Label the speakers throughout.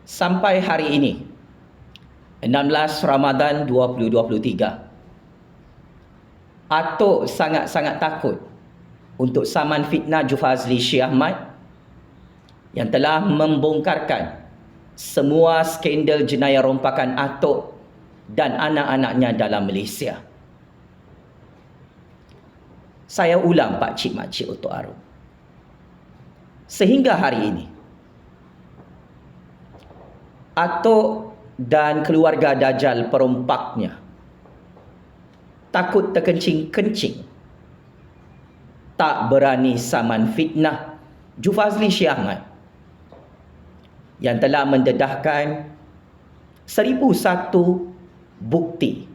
Speaker 1: Sampai hari ini, 16 Ramadan 2023, Atok sangat-sangat takut untuk saman fitnah Jufazli Syekh Ahmad yang telah membongkarkan semua skandal jenayah rompakan Atok dan anak-anaknya dalam Malaysia. Saya ulang pakcik makcik Otok Arum. Sehingga hari ini, Atok dan keluarga Dajjal perompaknya takut terkencing-kencing, tak berani saman fitnah Jufazli Syekh Ahmad yang telah mendedahkan 1001 bukti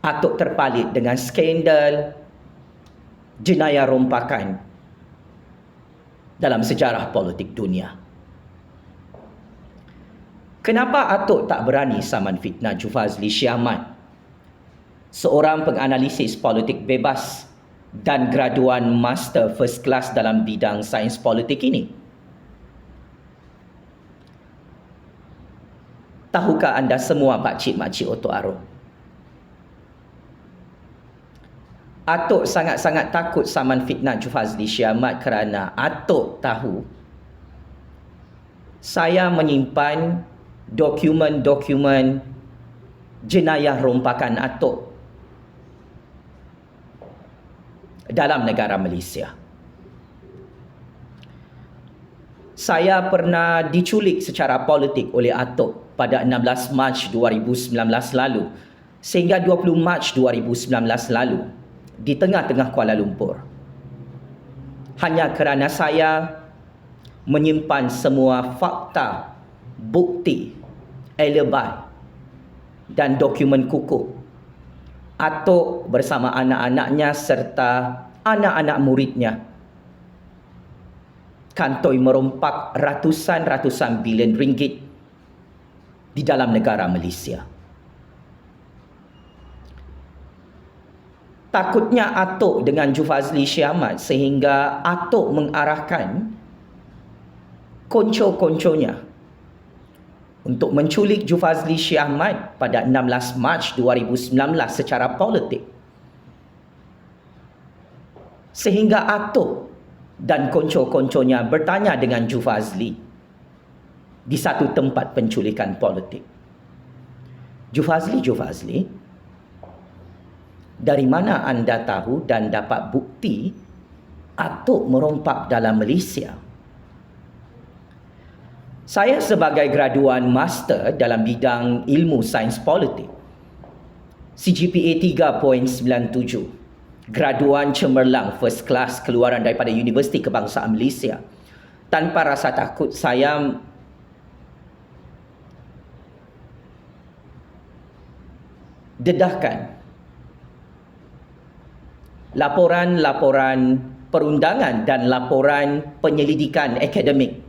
Speaker 1: Atok terpalit dengan skandal jenayah rompakan dalam sejarah politik dunia. Kenapa Atok tak berani saman fitnah Jufazli Syekh Ahmad, seorang penganalisis politik bebas dan graduan master first class dalam bidang sains politik ini? Tahukah anda semua pakcik-makcik Otok Arum? Atok sangat-sangat takut saman fitnah Jufazli Syekh Ahmad kerana Atok tahu saya menyimpan dokumen-dokumen jenayah rompakan Atok dalam negara Malaysia. Saya pernah diculik secara politik oleh Atok pada 16 Mac 2019 lalu sehingga 20 Mac 2019 lalu di tengah-tengah Kuala Lumpur. Hanya kerana saya menyimpan semua fakta, bukti, alibi dan dokumen kukuh. Atok bersama anak-anaknya serta anak-anak muridnya kantoi merompak ratusan bilion ringgit di dalam negara Malaysia. Takutnya Atok dengan Jufazli Syekh Ahmad sehingga Atok mengarahkan konco-konconya untuk menculik Jufazli Syekh Ahmad pada 16 Mac 2019 secara politik. Sehingga Atok dan konco-konconya bertanya dengan Jufazli di satu tempat penculikan politik. Jufazli, dari mana anda tahu dan dapat bukti Atok merompak dalam Malaysia? Saya sebagai graduan master dalam bidang ilmu sains politik, CGPA 3.97, graduan cemerlang first class keluaran daripada Universiti Kebangsaan Malaysia. Tanpa rasa takut, saya dedahkan laporan-laporan perundangan dan laporan penyelidikan akademik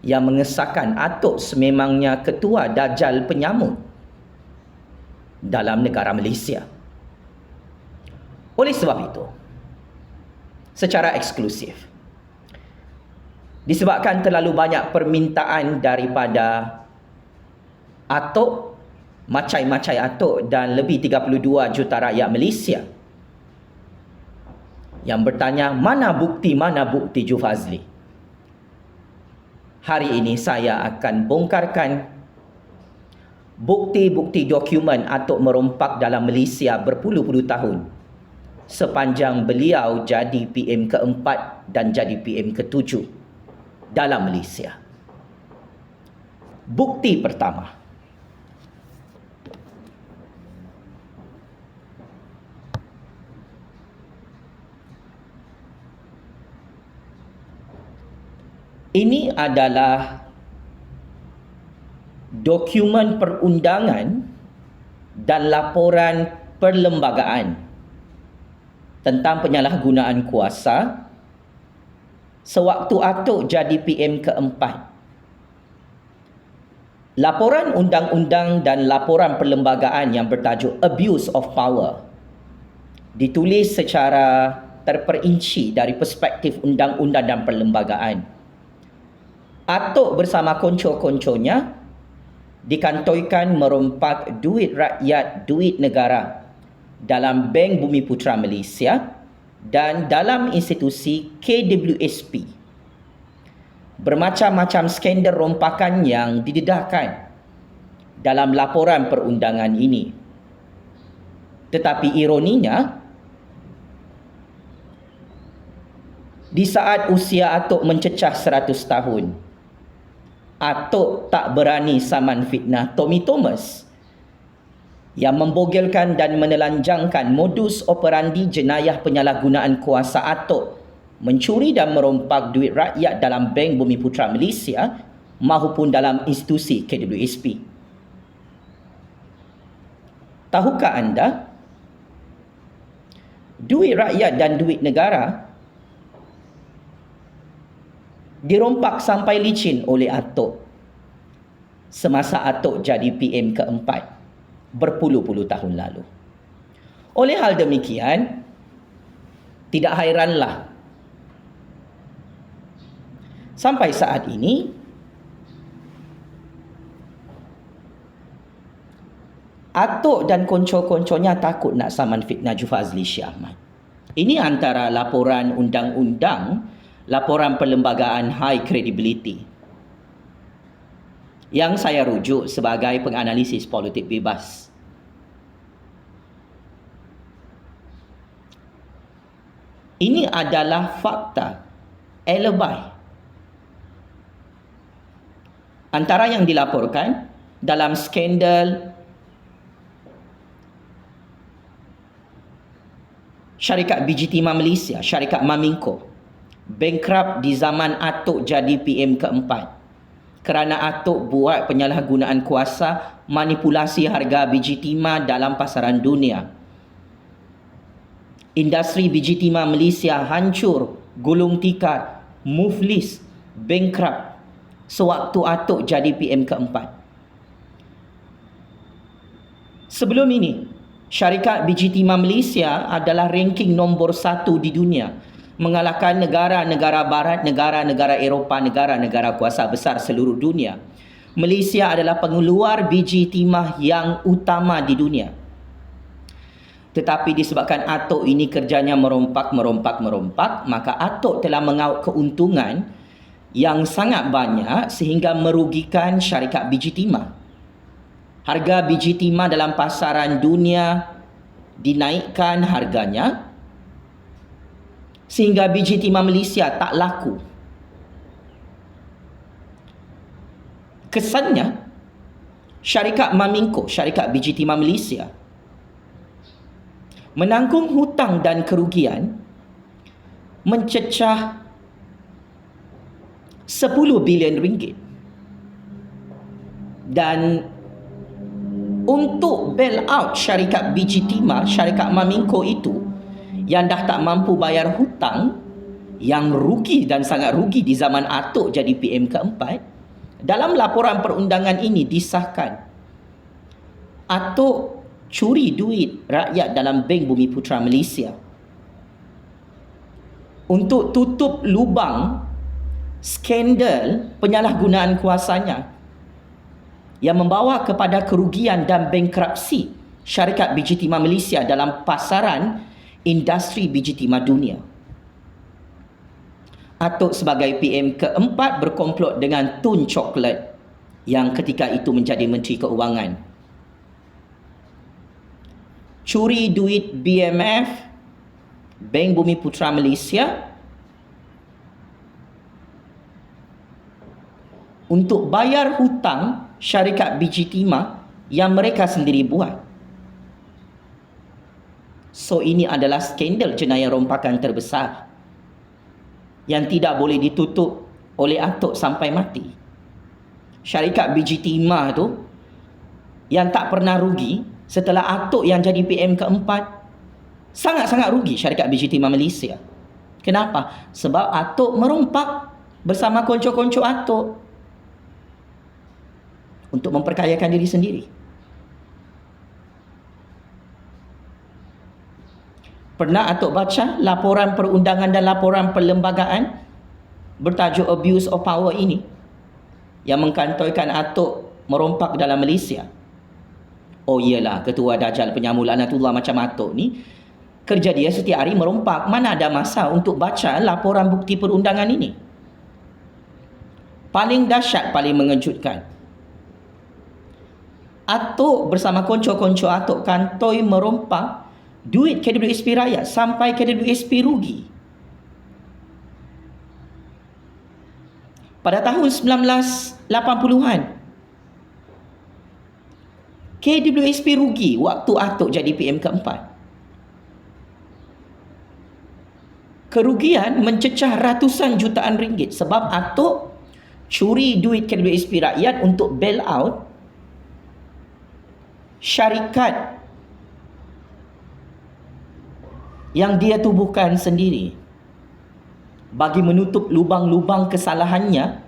Speaker 1: yang mengesahkan Atok sememangnya ketua Dajjal penyamut dalam negara Malaysia. Oleh sebab itu, secara eksklusif, disebabkan terlalu banyak permintaan daripada Atok, macai-macai Atok dan lebih 32 juta rakyat Malaysia yang bertanya, mana bukti Jufazli? Hari ini saya akan bongkarkan bukti-bukti dokumen Atok merompak dalam Malaysia berpuluh-puluh tahun sepanjang beliau jadi PM keempat dan jadi PM ketujuh dalam Malaysia. Bukti pertama, ini adalah dokumen perundangan dan laporan perlembagaan tentang penyalahgunaan kuasa sewaktu Atok jadi PM keempat. Laporan undang-undang dan laporan perlembagaan yang bertajuk Abuse of Power ditulis secara terperinci dari perspektif undang-undang dan perlembagaan. Atok bersama konco-konconya dikantoikan merompak duit rakyat, duit negara dalam Bank Bumiputera Malaysia dan dalam institusi KWSP. Bermacam-macam skandal rompakan yang didedahkan dalam laporan perundangan ini. Tetapi ironinya, di saat usia Atok mencecah 100 tahun, Atok tak berani saman fitnah Tommy Thomas yang membogelkan dan menelanjangkan modus operandi jenayah penyalahgunaan kuasa Atok mencuri dan merompak duit rakyat dalam Bank Bumiputera Malaysia maupun dalam institusi KWSP. Tahukah anda, duit rakyat dan duit negara dirompak sampai licin oleh Atok semasa Atok jadi PM keempat berpuluh-puluh tahun lalu. Oleh hal demikian, tidak hairanlah sampai saat ini Atok dan konco-konconya takut nak saman fitnah Jufazli Shah Ahmad. Ini antara laporan undang-undang, laporan perlembagaan high credibility yang saya rujuk sebagai penganalisis politik bebas. Ini adalah fakta, alibi. Antara yang dilaporkan dalam skandal syarikat Biji Timah Malaysia, syarikat Maminco, bankrupt di zaman Atok jadi PM keempat kerana Atok buat penyalahgunaan kuasa, manipulasi harga biji timah dalam pasaran dunia. Industri biji timah Malaysia hancur, gulung tikar, muflis, bankrupt sewaktu Atok jadi PM keempat. Sebelum ini, syarikat biji timah Malaysia adalah ranking nombor 1 di dunia, mengalahkan negara-negara barat, negara-negara Eropah, negara-negara kuasa besar seluruh dunia. Malaysia adalah pengeluar biji timah yang utama di dunia. Tetapi disebabkan Atok ini kerjanya merompak, maka Atok telah mengaut keuntungan yang sangat banyak sehingga merugikan syarikat biji timah. Harga biji timah dalam pasaran dunia dinaikkan harganya sehingga biji timah Malaysia tak laku. Kesannya, syarikat Maminco, syarikat biji timah Malaysia, menanggung hutang dan kerugian mencecah 10 bilion ringgit. Dan untuk bail out syarikat biji timah, syarikat Maminco itu yang dah tak mampu bayar hutang, yang rugi dan sangat rugi di zaman Atok jadi PM keempat, dalam laporan perundangan ini disahkan Atok curi duit rakyat dalam Bank Bumiputera Malaysia untuk tutup lubang skandal penyalahgunaan kuasanya yang membawa kepada kerugian dan bankruptsi syarikat biji timah Malaysia dalam pasaran industri biji timah dunia. Atok sebagai PM keempat berkomplot dengan Tun Chocolate yang ketika itu menjadi Menteri Keuangan. Curi duit BMF, Bank Bumiputera Malaysia, untuk bayar hutang syarikat biji timah yang mereka sendiri buat. So ini adalah skandal jenayah rompakan terbesar yang tidak boleh ditutup oleh Atok sampai mati. Syarikat biji timah tu yang tak pernah rugi setelah Atok yang jadi PM keempat, sangat-sangat rugi syarikat biji timah Malaysia. Kenapa? Sebab Atok merompak bersama konco-konco Atok untuk memperkayakan diri sendiri. Pernah Atok baca laporan perundangan dan laporan perlembagaan bertajuk Abuse of Power ini? yang mengkantoikan Atok merompak dalam Malaysia? Oh iyalah, ketua Dajjal penyamu laknatullah macam Atok ni, kerja dia setiap hari merompak. Mana ada masa untuk baca laporan bukti perundangan ini? Paling dahsyat, paling mengejutkan, Atok bersama konco-konco Atok kantoi merompak duit KWSP rakyat sampai KWSP rugi. Pada tahun 1980-an, KWSP rugi waktu Atok jadi PM keempat. Kerugian mencecah ratusan jutaan ringgit sebab Atok curi duit KWSP rakyat untuk bail out syarikat yang dia tubuhkan sendiri bagi menutup lubang-lubang kesalahannya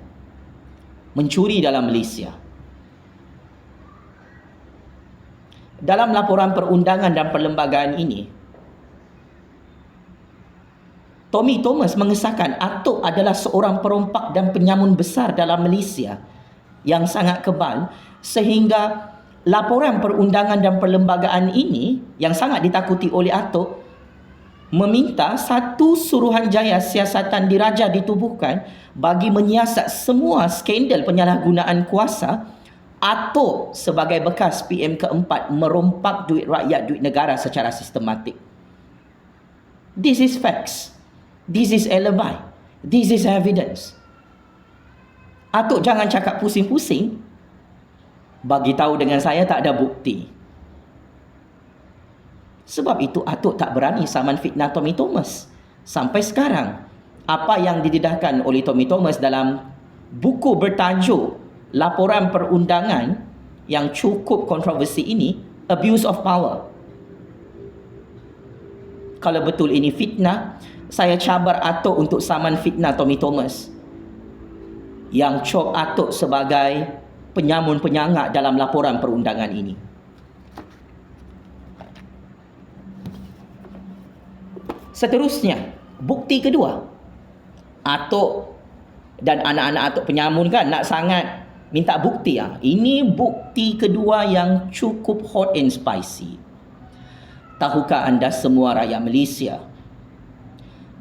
Speaker 1: mencuri dalam Malaysia. Dalam laporan perundangan dan perlembagaan ini, Tommy Thomas mengesahkan Atok adalah seorang perompak dan penyamun besar dalam Malaysia yang sangat kebal, sehingga laporan perundangan dan perlembagaan ini yang sangat ditakuti oleh Atok meminta satu Suruhanjaya Siasatan Diraja ditubuhkan bagi menyiasat semua skandal penyalahgunaan kuasa Atok sebagai bekas PM keempat merompak duit rakyat, duit negara secara sistematik. This is facts. This is alibi. This is evidence. Atok jangan cakap pusing-pusing. Bagi tahu dengan saya tak ada bukti. Sebab itu Atok tak berani saman fitnah Tommy Thomas. Sampai sekarang, apa yang didedahkan oleh Tommy Thomas dalam buku bertajuk Laporan Perundangan yang cukup kontroversi ini, Abuse of Power. Kalau betul ini fitnah, saya cabar Atok untuk saman fitnah Tommy Thomas yang cop Atok sebagai penyamun penyangak dalam laporan perundangan ini. Seterusnya, bukti kedua. Atok dan anak-anak Atok penyamun kan nak sangat minta bukti. Ini bukti kedua yang cukup hot and spicy. Tahukah anda semua rakyat Malaysia?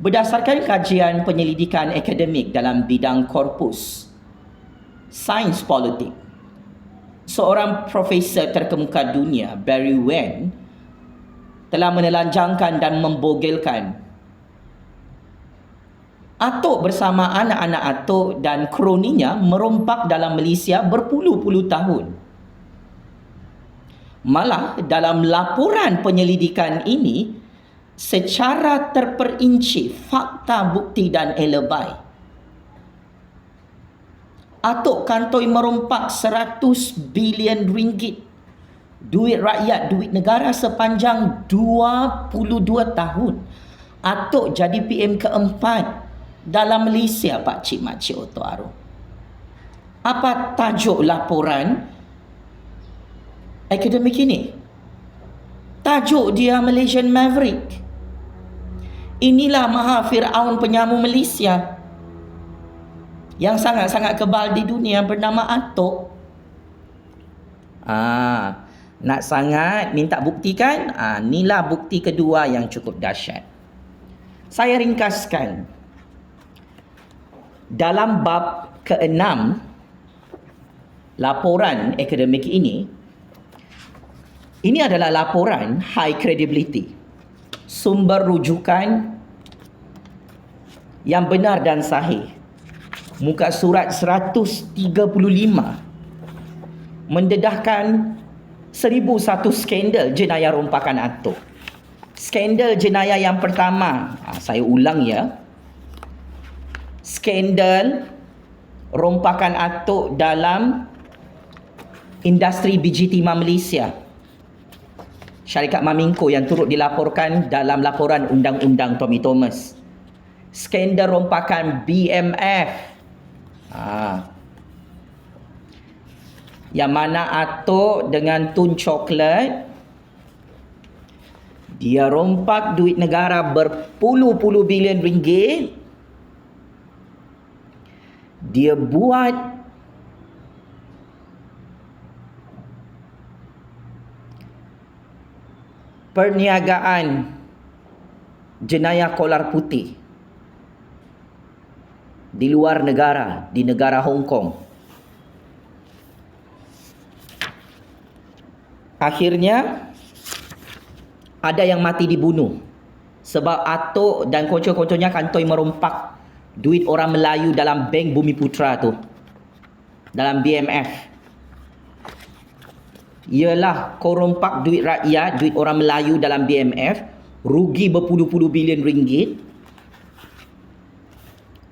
Speaker 1: Berdasarkan kajian penyelidikan akademik dalam bidang korpus sains politik, seorang profesor terkemuka dunia, Barry Wen, telah menelanjangkan dan membogelkan Atok bersama anak-anak Atok dan kroninya merompak dalam Malaysia berpuluh-puluh tahun. Malah dalam laporan penyelidikan ini, secara terperinci fakta, bukti dan alibi, Atok kantoi merompak 100 bilion ringgit duit rakyat, duit negara sepanjang 22 tahun. Atok jadi PM keempat dalam Malaysia, Pak Cik Makcik Oto Aro. Apa tajuk laporan akademik ini? Tajuk dia Malaysian Maverick. Inilah Maha Fir'aun penyamu Malaysia yang sangat-sangat kebal di dunia bernama Atok. Nak sangat minta bukti kan? Inilah bukti kedua yang cukup dahsyat. Saya ringkaskan. Dalam bab ke-6 laporan akademik ini adalah laporan high credibility. Sumber rujukan yang benar dan sahih. Muka surat 135 mendedahkan 1001 skandal jenayah rompakan Atok. Skandal jenayah yang pertama, saya ulang ya. Skandal rompakan Atok dalam industri biji timah Malaysia. Syarikat Maminco yang turut dilaporkan dalam laporan undang-undang Tommy Thomas. Skandal rompakan BMF. Yang mana Atok dengan Tun Coklat, dia rompak duit negara berpuluh-puluh bilion ringgit. Dia buat perniagaan jenayah kolar putih di luar negara, di negara Hong Kong. Akhirnya ada yang mati dibunuh sebab Atok dan konco-konconya kantoi merompak duit orang Melayu dalam Bank Bumiputra tu, dalam BMF. Ialah kau rompak duit rakyat, duit orang Melayu dalam BMF, rugi berpuluh-puluh bilion ringgit.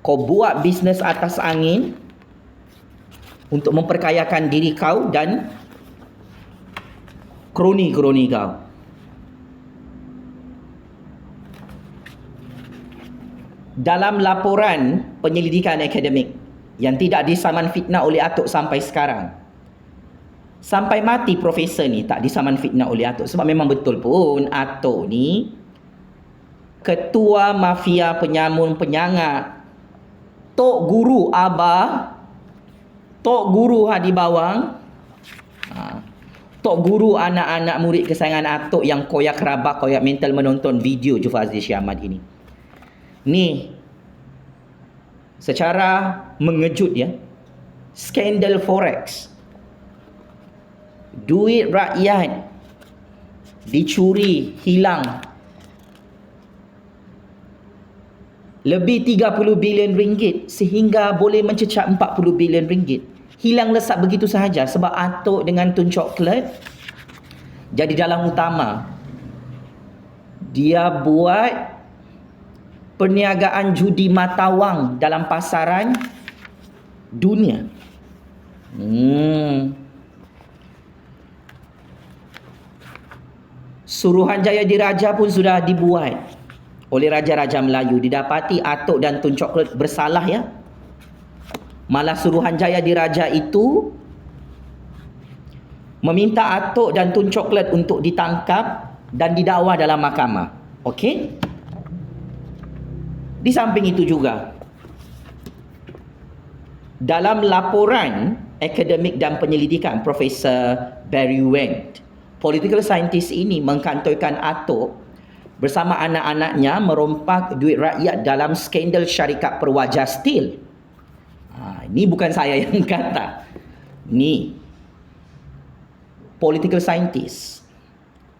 Speaker 1: Kau buat bisnes atas angin untuk memperkayakan diri kau dan kroni-kroni kau. Dalam laporan penyelidikan akademik yang tidak disaman fitnah oleh Atok sampai sekarang, sampai mati profesor ni tak disaman fitnah oleh Atok. Sebab memang betul pun Atok ni ketua mafia penyamun penyangat, tok guru Abah, tok guru Hadi Bawang, tok guru anak-anak murid kesayangan Atok yang koyak rabak, koyak mental menonton video Jufazli Syah Ahmad ini. Ni secara mengejut ya, skandal forex, duit rakyat dicuri, hilang lebih 30 bilion ringgit sehingga boleh mencecah 40 bilion ringgit. Hilang lesap begitu sahaja sebab Atok dengan Tun Coklat jadi dalang utama. Dia buat perniagaan judi mata wang dalam pasaran dunia. Suruhanjaya Diraja pun sudah dibuat oleh Raja-Raja Melayu. Didapati Atok dan Tun Coklat bersalah ya. Malah Suruhanjaya Diraja itu meminta Atok dan Tun Coklat untuk ditangkap dan didakwa dalam mahkamah. Okey? Di samping itu juga, dalam laporan akademik dan penyelidikan Profesor Barry Wendt, political scientist ini mengkantorkan Atok bersama anak-anaknya merompak duit rakyat dalam skandal syarikat Perwaja Steel. Ini bukan saya yang kata. Ni political scientist,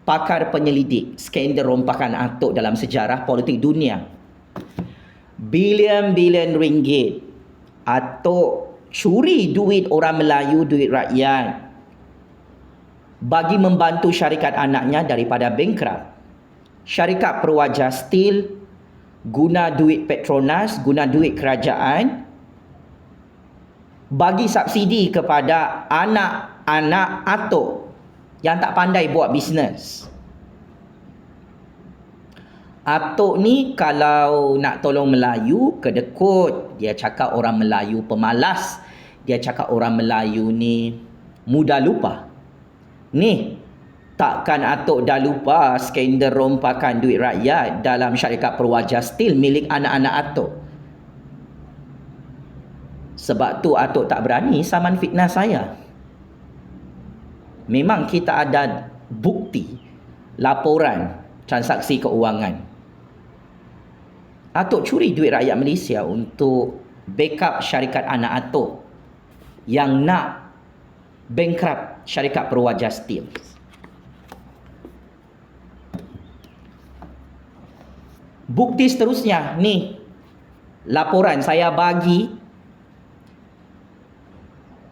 Speaker 1: pakar penyelidik skandal rompakan Atok dalam sejarah politik dunia. Bilion-bilion ringgit Atok curi duit orang Melayu, duit rakyat, bagi membantu syarikat anaknya daripada bankrupt. Syarikat Perwaja Steel guna duit Petronas, guna duit kerajaan, bagi subsidi kepada anak-anak Atok yang tak pandai buat bisnes. Atok ni kalau nak tolong Melayu, kedekut. Dia cakap orang Melayu pemalas. Dia cakap orang Melayu ni mudah lupa. Ni, takkan Atok dah lupa skandal rompakan duit rakyat dalam syarikat Perwaja Steel milik anak-anak Atok. Sebab tu Atok tak berani saman fitnah saya. Memang kita ada bukti, laporan transaksi keuangan. Atok curi duit rakyat Malaysia untuk backup syarikat anak Atok yang nak bankrupt syarikat Perwaja Steel. Bukti seterusnya, ni laporan saya bagi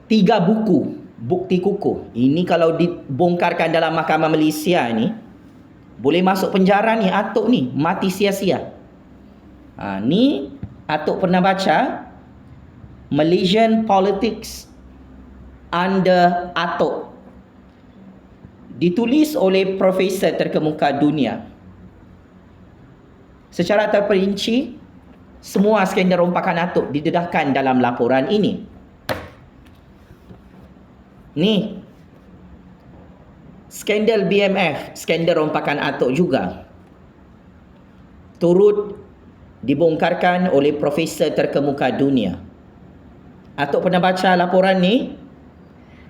Speaker 1: 3 buku bukti kukuh. Ini kalau dibongkarkan dalam mahkamah Malaysia ni, boleh masuk penjara ni Atok ni, mati sia-sia. Ni Atok pernah baca Malaysian Politics Under Atok, ditulis oleh profesor terkemuka dunia. Secara terperinci, semua skandal rompakan Atok didedahkan dalam laporan ini. Ni skandal BMF, skandal rompakan Atok juga, turut dibongkarkan oleh profesor terkemuka dunia. Atok pernah baca laporan ni?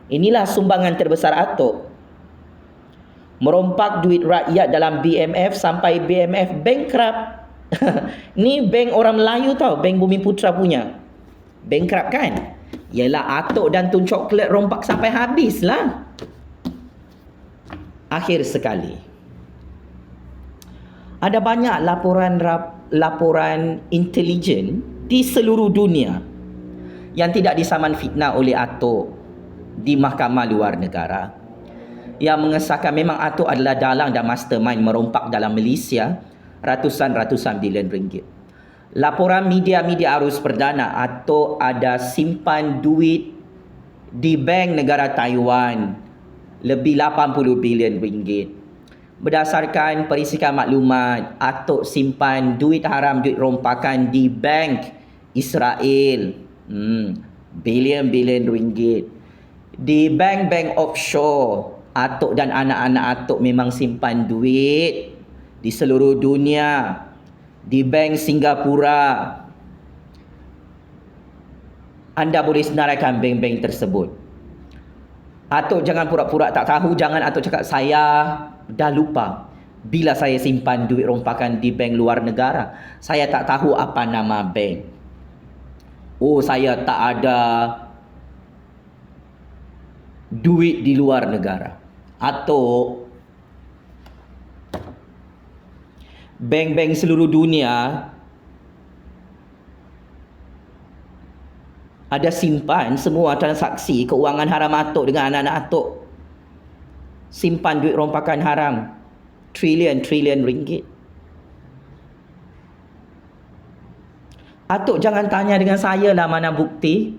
Speaker 1: Inilah sumbangan terbesar Atok Merompak duit rakyat dalam BMF sampai BMF bankrupt. Ni bank orang Melayu tau, bank Bumi Putra punya. Bankrupt kan? Yalah, Atok dan Tun Coklat rompak sampai habis lah. Akhir sekali, ada banyak laporan intelijen di seluruh dunia yang tidak disaman fitnah oleh Atok di mahkamah luar negara, yang mengesahkan memang Atok adalah dalang dan mastermind merompak dalam Malaysia ratusan bilion ringgit. Laporan media-media arus perdana, Atok ada simpan duit di bank negara Taiwan lebih 80 bilion ringgit. Berdasarkan perisikan maklumat, Atok simpan duit haram, duit rompakan di bank Israel, bilion ringgit. Di bank-bank offshore, Atok dan anak-anak Atok memang simpan duit di seluruh dunia. Di bank Singapura, anda boleh senaraikan bank-bank tersebut. Atok jangan pura-pura tak tahu. Jangan Atok cakap saya dah lupa bila saya simpan duit rompakan di bank luar negara. Saya tak tahu apa nama bank. Oh, saya tak ada duit di luar negara. Atok, bank-bank seluruh dunia ada simpan semua transaksi keuangan haram Atok dengan anak-anak Atok. Simpan duit rompakan haram trilion ringgit. Atok jangan tanya dengan saya lah mana bukti.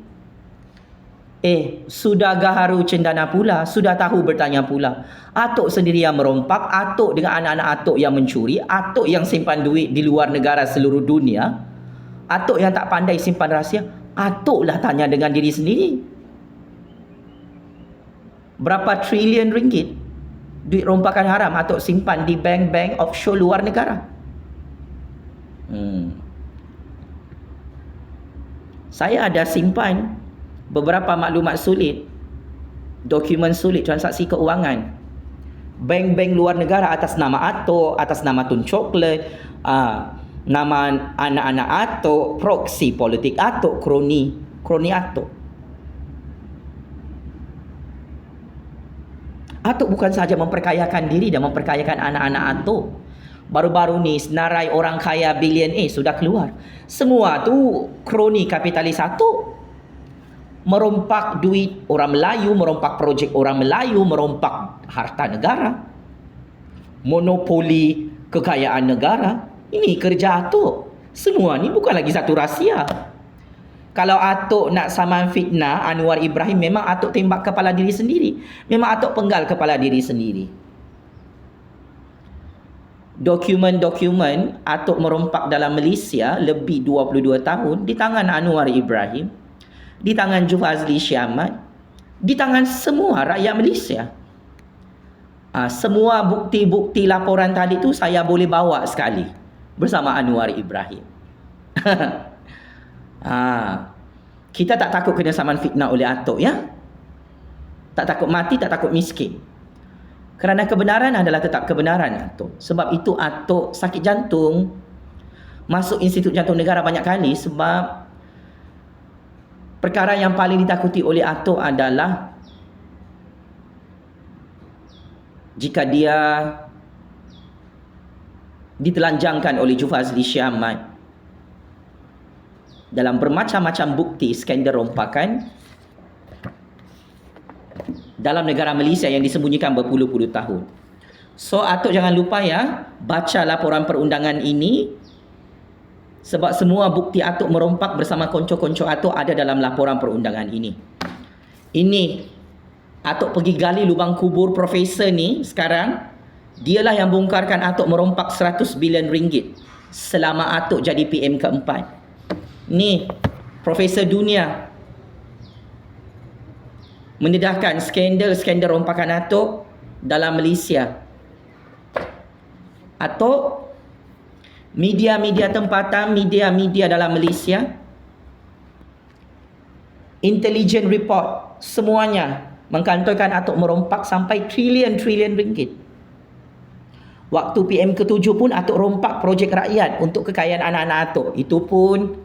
Speaker 1: Sudah gaharu cendana pula, sudah tahu bertanya pula. Atok sendiri yang merompak, Atok dengan anak-anak Atok yang mencuri, Atok yang simpan duit di luar negara seluruh dunia, Atok yang tak pandai simpan rahsia. Atok lah tanya dengan diri sendiri. Berapa trilion ringgit duit rompakan haram Atok simpan di bank-bank offshore luar negara? Saya ada simpan beberapa maklumat sulit, dokumen sulit transaksi keuangan bank-bank luar negara atas nama Atok, atas nama Tun Coklat, nama anak-anak Atok, proksi politik Atok, kroni Atok. Atok bukan sahaja memperkayakan diri dan memperkayakan anak-anak Atok. Baru-baru ni senarai orang kaya bilion sudah keluar. Semua tu kroni kapitalis Atok. Merompak duit orang Melayu, merompak projek orang Melayu, merompak harta negara, monopoli kekayaan negara. Ini kerja Atok. Semua ni bukan lagi satu rahsia. Kalau Atok nak saman fitnah Anwar Ibrahim, memang Atok tembak kepala diri sendiri. Memang Atok penggal kepala diri sendiri. Dokumen-dokumen Atok merompak dalam Malaysia lebih 22 tahun di tangan Anwar Ibrahim, di tangan Jufazli Syah Ahmad, di tangan semua rakyat Malaysia. Semua bukti-bukti laporan tadi tu saya boleh bawa sekali bersama Anwar Ibrahim. Kita tak takut kena saman fitnah oleh Atok, ya. Tak takut mati, tak takut miskin. Kerana kebenaran adalah tetap kebenaran Atok. Sebab itu Atok sakit jantung, masuk Institut Jantung Negara banyak kali, sebab perkara yang paling ditakuti oleh Atok adalah jika dia ditelanjangkan oleh Jufazli Syah Ahmad dalam bermacam-macam bukti skandal rompakan dalam negara Malaysia yang disembunyikan berpuluh-puluh tahun. So Atok jangan lupa, ya, baca laporan perundangan ini, sebab semua bukti Atok merompak bersama konco-konco Atok ada dalam laporan perundangan ini. Ini Atok pergi gali lubang kubur profesor ni sekarang. Dialah yang bongkarkan Atok merompak 100 bilion ringgit selama Atok jadi PM keempat. Ni profesor dunia mendedahkan skandal rompakan Atok dalam Malaysia. Atok, media-media tempatan, media-media dalam Malaysia, intelligent report, semuanya mengkantorkan Atok merompak sampai trilion ringgit. Waktu PM ke-7 pun Atuk rompak projek rakyat untuk kekayaan anak-anak Atuk. Itu pun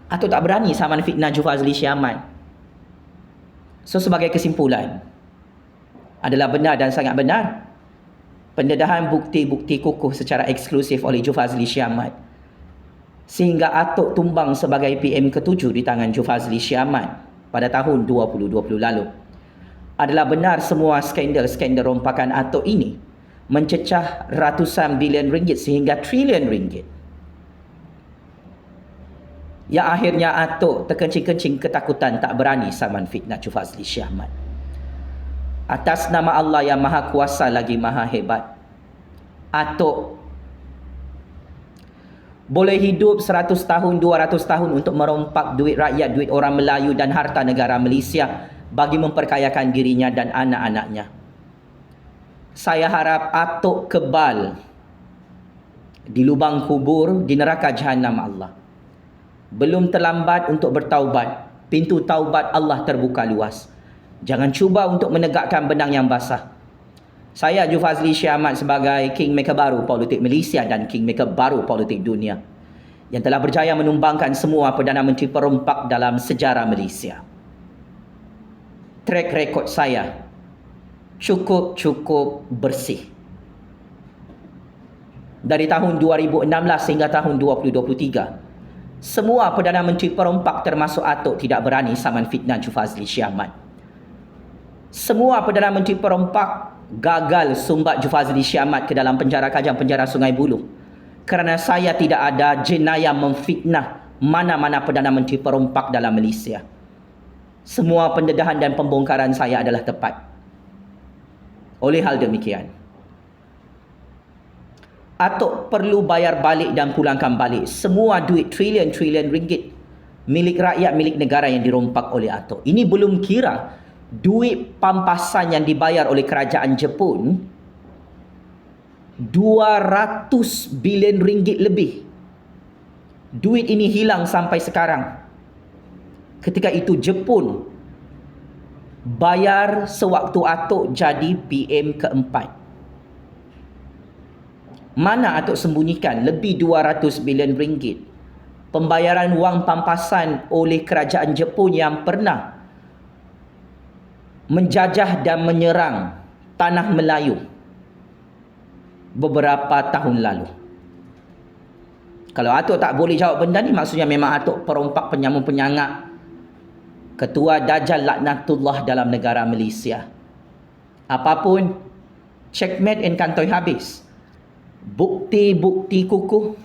Speaker 1: Atuk tak berani saman fitnah Jufazli Syah Ahmad. So sebagai kesimpulan, adalah benar dan sangat benar pendedahan bukti-bukti kukuh secara eksklusif oleh Jufazli Syah Ahmad sehingga Atuk tumbang sebagai PM ke-7 di tangan Jufazli Syah Ahmad pada tahun 2020 lalu. Adalah benar semua skandal-skandal rompakan Atuk ini mencecah ratusan bilion ringgit sehingga trilion ringgit. Yang akhirnya Atuk terkencing-kencing ketakutan tak berani saman fitnah Jufazli Syah Ahmad. Atas nama Allah yang Maha Kuasa lagi Maha Hebat, Atuk boleh hidup 100 tahun, 200 tahun untuk merompak duit rakyat, duit orang Melayu dan harta negara Malaysia bagi memperkayakan dirinya dan anak-anaknya. Saya harap Atuk kebal di lubang kubur di neraka Jahannam Allah. Belum terlambat untuk bertaubat. Pintu taubat Allah terbuka luas. Jangan cuba untuk menegakkan benang yang basah. Saya Jufazli Syah Ahmad sebagai Kingmaker baru politik Malaysia dan Kingmaker baru politik dunia yang telah berjaya menumbangkan semua Perdana Menteri perompak dalam sejarah Malaysia. Track record saya cukup bersih. Dari tahun 2016 hingga tahun 2023, semua Perdana Menteri perompak termasuk Atuk tidak berani saman fitnah Jufazli Syah Ahmad. Semua Perdana Menteri perompak gagal sumbat Jufazli Syah Ahmad ke dalam penjara Kajang, penjara Sungai Buloh. Kerana saya tidak ada jenayah memfitnah mana-mana Perdana Menteri perompak dalam Malaysia. Semua pendedahan dan pembongkaran saya adalah tepat. Oleh hal demikian, Atuk perlu bayar balik dan pulangkan balik semua duit trilion-trilion ringgit milik rakyat, milik negara yang dirompak oleh Atuk. Ini belum kira duit pampasan yang dibayar oleh kerajaan Jepun 200 bilion ringgit lebih. Duit ini hilang sampai sekarang. Ketika itu Jepun bayar sewaktu Atuk jadi PM keempat. Mana Atuk sembunyikan lebih 200 bilion ringgit pembayaran wang pampasan oleh kerajaan Jepun yang pernah menjajah dan menyerang tanah Melayu beberapa tahun lalu. Kalau Atuk tak boleh jawab benda ni, maksudnya memang Atuk perompak, penyamun, penyangak, ketua Dajjal laknatullah dalam negara Malaysia. Apapun, checkmate and kantoi habis. Bukti-bukti kukuh,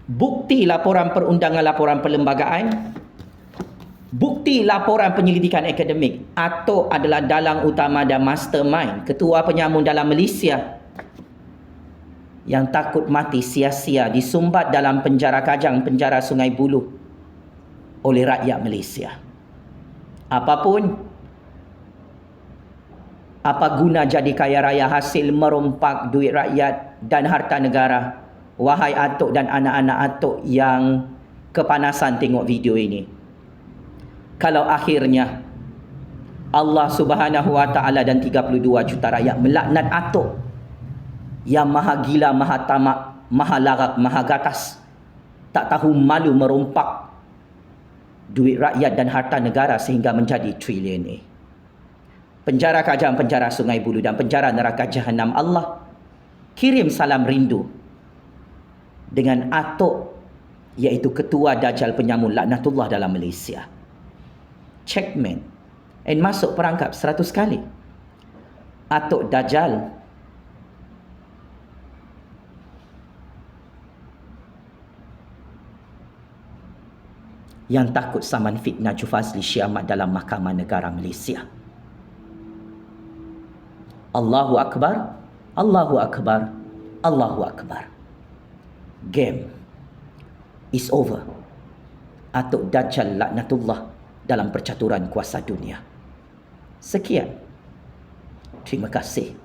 Speaker 1: bukti laporan perundangan, laporan perlembagaan, bukti laporan penyelidikan akademik. Atuk adalah dalang utama dan mastermind, ketua penyamun dalam Malaysia yang takut mati sia-sia disumbat dalam penjara Kajang, penjara Sungai Buloh oleh rakyat Malaysia. Apapun, apa guna jadi kaya raya hasil merompak duit rakyat dan harta negara? Wahai Atuk dan anak-anak Atuk yang kepanasan tengok video ini, kalau akhirnya Allah Subhanahu Wa Taala dan 32 juta rakyat melaknat Atuk yang maha gila, maha tamak, maha larat, maha gatas, tak tahu malu merompak duit rakyat dan harta negara sehingga menjadi triliuner. Penjara Kajang, penjara Sungai Buloh dan penjara neraka Jahannam Allah kirim salam rindu dengan Atuk, iaitu ketua Dajjal penyamun laknatullah dalam Malaysia. Checkmate and masuk perangkap 100 kali. Atuk Dajjal yang takut saman fitnah Jufazli Syah Ahmad dalam Mahkamah Negara Malaysia. Allahu Akbar, Allahu Akbar, Allahu Akbar. Game is over. Atuk Dajjal laknatullah dalam percaturan kuasa dunia. Sekian. Terima kasih.